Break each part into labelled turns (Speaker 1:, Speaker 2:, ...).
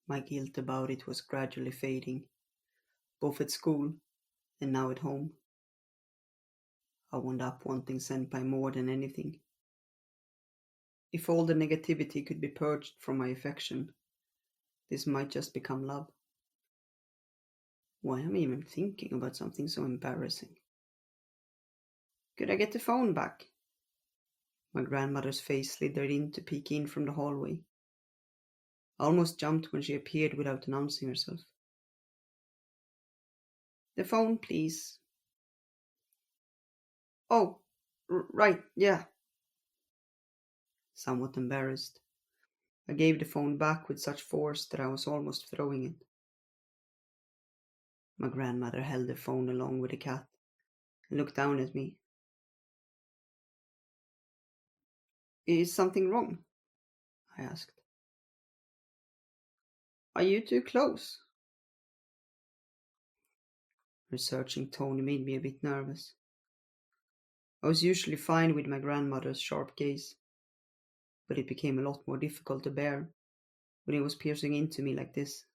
Speaker 1: My guilt about it was gradually fading, both at school and now at home. I wound up wanting Senpai more than anything. If all the negativity could be purged from my affection, this might just become love. Why am I even thinking about something so embarrassing? Could I get the phone back? My grandmother's face slithered in to peek in from the hallway. I almost jumped when she appeared without announcing herself. The phone, please. Oh, right, yeah. Somewhat embarrassed, I gave the phone back with such force that I was almost throwing it. My grandmother held the phone along with the cat and looked down at me. Is something wrong? I asked. Are you too close? Her searching tone made me a bit nervous. I was usually fine with my grandmother's sharp gaze, but it became a lot more difficult to bear when it was piercing into me like this.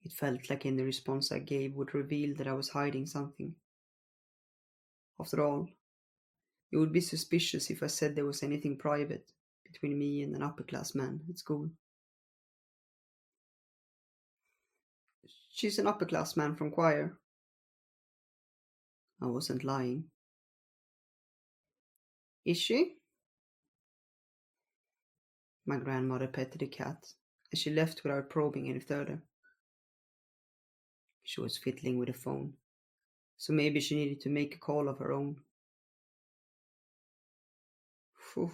Speaker 1: It felt like any response I gave would reveal that I was hiding something. After all, it would be suspicious if I said there was anything private between me and an upper class man at school. She's an upper class man from choir. I wasn't lying. Is she? My grandmother petted the cat as she left without probing any further. She was fiddling with the phone, so maybe she needed to make a call of her own. Phew.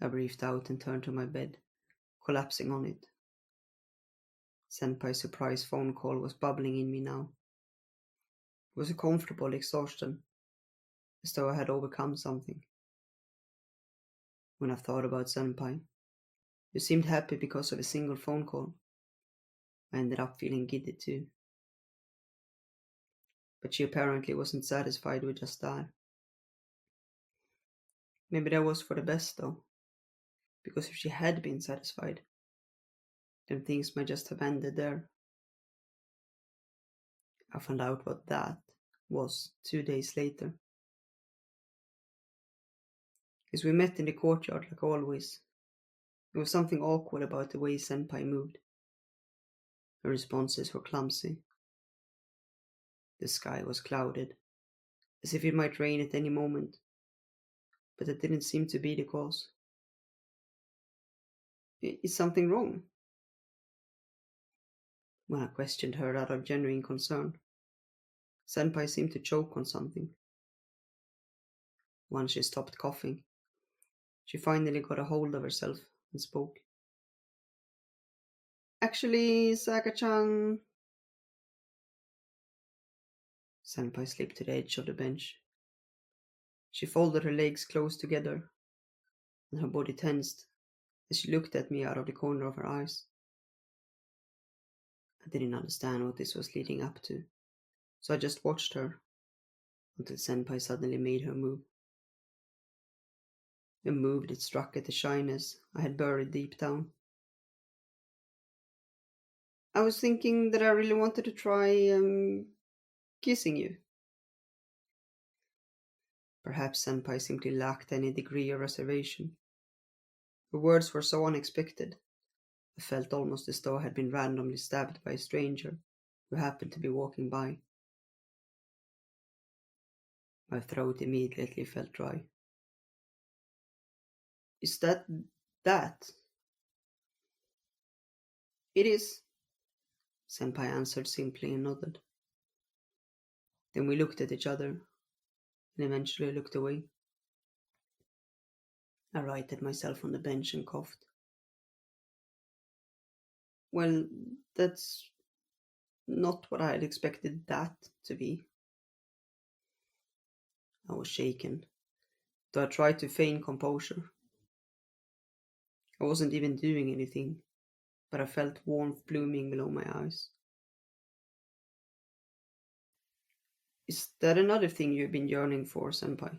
Speaker 1: I breathed out and turned to my bed, collapsing on it. Senpai's surprise phone call was bubbling in me now. It was a comfortable exhaustion, as though I had overcome something. When I thought about Senpai, who seemed happy because of a single phone call, I ended up feeling giddy too. But she apparently wasn't satisfied with just that. Maybe that was for the best though, because if she had been satisfied, then things might just have ended there. I found out what that was 2 days later. As we met in the courtyard like always, there was something awkward about the way Senpai moved. Her responses were clumsy. The sky was clouded, as if it might rain at any moment, but that didn't seem to be the cause. Is something wrong? When I questioned her out of genuine concern, Senpai seemed to choke on something. Once she stopped coughing, she finally got a hold of herself and spoke. Actually, Sayaka-chan... Senpai slipped to the edge of the bench. She folded her legs close together, and her body tensed as she looked at me out of the corner of her eyes. I didn't understand what this was leading up to, so I just watched her until Senpai suddenly made her move. A move that struck at the shyness I had buried deep down. I was thinking that I really wanted to try kissing you. Perhaps Senpai simply lacked any degree of reservation. Her words were so unexpected. I felt almost as though I had been randomly stabbed by a stranger who happened to be walking by. My throat immediately felt dry. Is that? It is, Senpai answered simply and nodded. Then we looked at each other and eventually looked away. I righted myself on the bench and coughed. Well, that's not what I had expected that to be. I was shaken, though I tried to feign composure. I wasn't even doing anything, but I felt warmth blooming below my eyes. Is that another thing you've been yearning for, Senpai?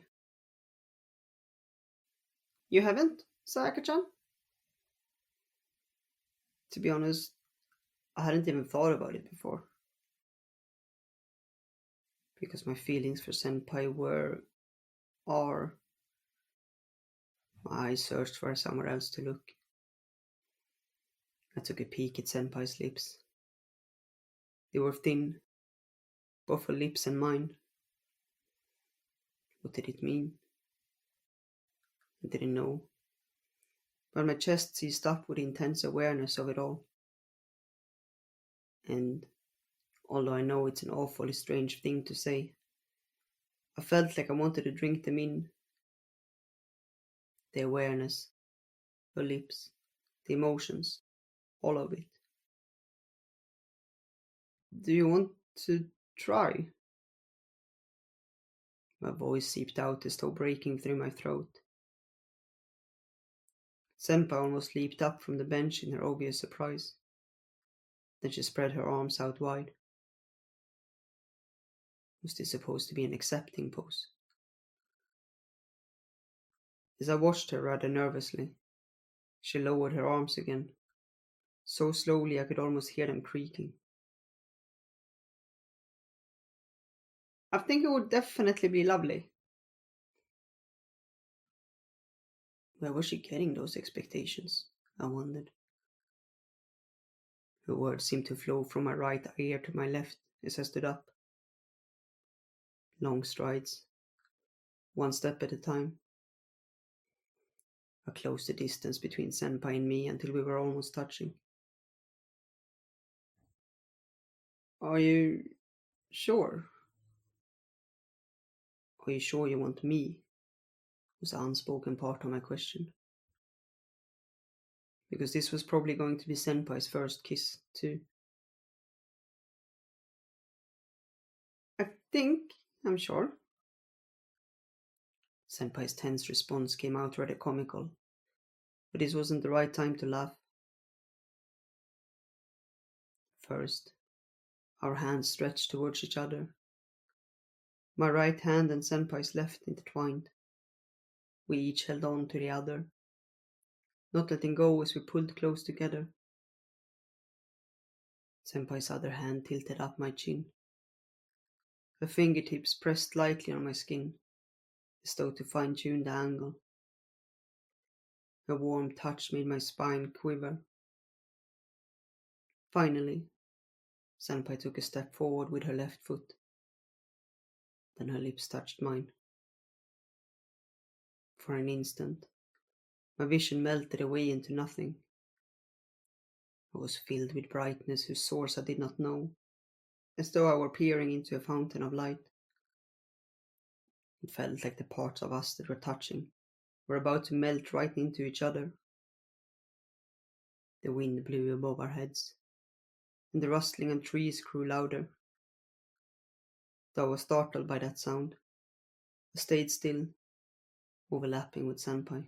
Speaker 1: You haven't, Sayaka-chan? To be honest, I hadn't even thought about it before, because my feelings for Senpai were, are, my eyes searched for somewhere else to look. I took a peek at Senpai's lips. They were thin, both her lips and mine. What did it mean? I didn't know, but my chest seized up with intense awareness of it all. And although I know it's an awfully strange thing to say, I felt like I wanted to drink them in. The awareness, her lips, the emotions, all of it. Do you want to try? My voice seeped out as though breaking through my throat. Senpai almost leaped up from the bench in her obvious surprise. Then she spread her arms out wide. Was this supposed to be an accepting pose? As I watched her rather nervously, she lowered her arms again, so slowly I could almost hear them creaking. I think it would definitely be lovely. Where was she getting those expectations? I wondered. Her words seemed to flow from my right ear to my left as I stood up. Long strides, one step at a time. I closed the distance between Senpai and me until we were almost touching. Are you sure? Are you sure you want me? Was the unspoken part of my question. Because this was probably going to be Senpai's first kiss, too. I think I'm sure. Senpai's tense response came out rather comical, but this wasn't the right time to laugh. First, our hands stretched towards each other. My right hand and Senpai's left intertwined. We each held on to the other, not letting go as we pulled close together. Senpai's other hand tilted up my chin. Her fingertips pressed lightly on my skin, as though to fine-tune the angle. Her warm touch made my spine quiver. Finally, Senpai took a step forward with her left foot. Then her lips touched mine. For an instant, my vision melted away into nothing. I was filled with brightness whose source I did not know, as though I were peering into a fountain of light. It felt like the parts of us that were touching were about to melt right into each other. The wind blew above our heads, and the rustling of trees grew louder. Though I was startled by that sound, I stayed still, overlapping with Senpai.